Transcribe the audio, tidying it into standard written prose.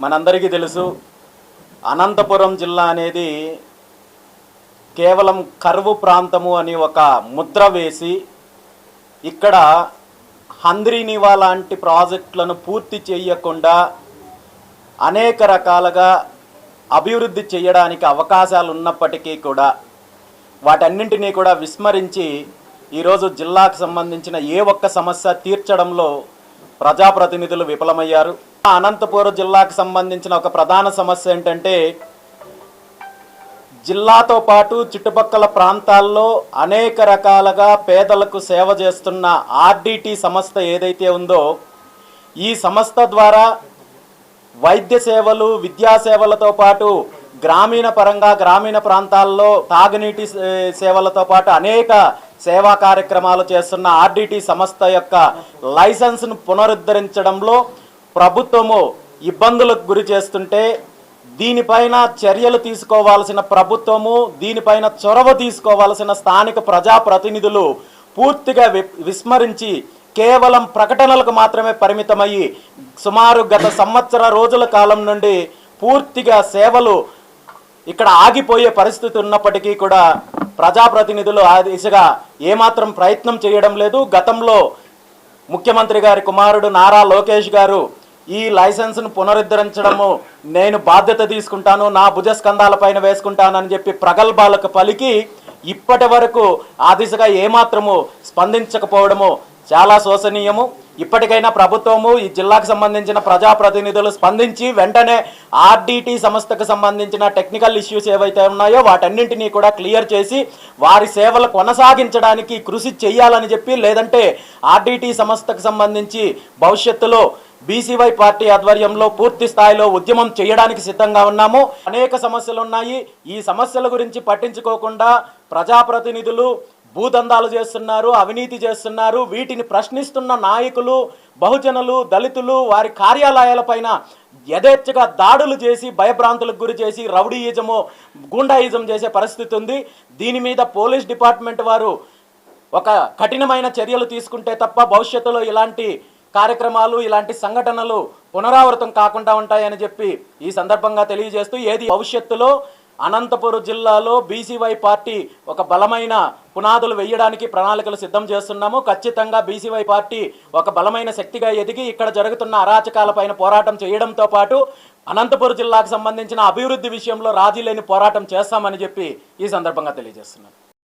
మనందరికీ తెలుసు, అనంతపురం జిల్లా అనేది కేవలం కరువు ప్రాంతము అని ఒక ముద్ర వేసి ఇక్కడ హంద్రీనివా లాంటి ప్రాజెక్టులను పూర్తి చేయకుండా అనేక రకాలుగా అభివృద్ధి చేయడానికి అవకాశాలు ఉన్నప్పటికీ కూడా వాటన్నింటినీ కూడా విస్మరించి ఈరోజు జిల్లాకు సంబంధించిన ఏ ఒక్క సమస్య తీర్చడంలో ప్రజాప్రతినిధులు విఫలమయ్యారు. అనంతపురం జిల్లాకు సంబంధించిన ఒక ప్రధాన సమస్య ఏంటంటే, జిల్లాతో పాటు చుట్టుపక్కల ప్రాంతాల్లో అనేక రకాలుగా పేదలకు సేవ చేస్తున్న ఆర్డిటి సంస్థ ఏదైతే ఉందో, ఈ సంస్థ ద్వారా వైద్య సేవలు, విద్యా సేవలతో పాటు గ్రామీణ ప్రాంతాల్లో తాగునీటి సేవలతో పాటు అనేక సేవా కార్యక్రమాలు చేస్తున్న ఆర్డిటి సంస్థ యొక్క లైసెన్స్ను పునరుద్ధరించడంలో ప్రభుత్వము ఇబ్బందులకు గురి చేస్తుంటే, దీనిపైన చర్యలు తీసుకోవాల్సిన ప్రభుత్వము, దీనిపైన చొరవ తీసుకోవాల్సిన స్థానిక ప్రజాప్రతినిధులు పూర్తిగా విస్మరించి కేవలం ప్రకటనలకు మాత్రమే పరిమితమయ్యి సుమారు గత సంవత్సర రోజుల కాలం నుండి పూర్తిగా సేవలు ఇక్కడ ఆగిపోయే పరిస్థితి ఉన్నప్పటికీ కూడా ప్రజాప్రతినిధులు ఆ దిశగా ఏమాత్రం ప్రయత్నం చేయడం లేదు. గతంలో ముఖ్యమంత్రి గారి కుమారుడు నారా లోకేష్ గారు ఈ లైసెన్స్ను పునరుద్ధరించడము నేను బాధ్యత తీసుకుంటాను, నా భుజస్కంధాలపైన వేసుకుంటానని చెప్పి ప్రగల్భాలకు పలికి ఇప్పటి వరకు ఆ దిశగా ఏమాత్రము స్పందించకపోవడము చాలా శోచనీయము. ఇప్పటికైనా ప్రభుత్వము ఈ జిల్లాకు సంబంధించిన ప్రజాప్రతినిధులు స్పందించి వెంటనే ఆర్డిటి సంస్థకు సంబంధించిన టెక్నికల్ ఇష్యూస్ ఏవైతే ఉన్నాయో వాటన్నింటినీ కూడా క్లియర్ చేసి వారి సేవలు కొనసాగించడానికి కృషి చేయాలని చెప్పి, లేదంటే ఆర్డిటి సంస్థకు సంబంధించి భవిష్యత్తులో బీసీవై పార్టీ ఆధ్వర్యంలో పూర్తి స్థాయిలో ఉద్యమం చేయడానికి సిద్ధంగా ఉన్నాము. అనేక సమస్యలు ఉన్నాయి. ఈ సమస్యల గురించి పట్టించుకోకుండా ప్రజాప్రతినిధులు భూదందాలు చేస్తున్నారు, అవినీతి చేస్తున్నారు. వీటిని ప్రశ్నిస్తున్న నాయకులు, బహుజనులు, దళితులు వారి కార్యాలయాలపైన యథేచ్ఛగా దాడులు చేసి భయభ్రాంతులకు గురి చేసి రౌడీయిజము, గూండాయిజం చేసే పరిస్థితి ఉంది. దీని మీద పోలీస్ డిపార్ట్మెంట్ వారు ఒక కఠినమైన చర్యలు తీసుకుంటే తప్ప భవిష్యత్తులో ఇలాంటి కార్యక్రమాలు, ఇలాంటి సంఘటనలు పునరావృతం కాకుండా ఉంటాయని చెప్పి ఈ సందర్భంగా తెలియజేస్తూ, ఏది భవిష్యత్తులో అనంతపురం జిల్లాలో బీసీవై పార్టీ ఒక బలమైన పునాదులు వేయడానికి ప్రణాళికలు సిద్ధం చేస్తున్నాము. ఖచ్చితంగా బీసీవై పార్టీ ఒక బలమైన శక్తిగా ఎదిగి ఇక్కడ జరుగుతున్న అరాచకాలపైన పోరాటం చేయడంతో పాటు అనంతపురం జిల్లాకు సంబంధించిన అభివృద్ధి విషయంలో రాజీ లేని పోరాటం చేస్తామని చెప్పి ఈ సందర్భంగా తెలియజేస్తున్నాను.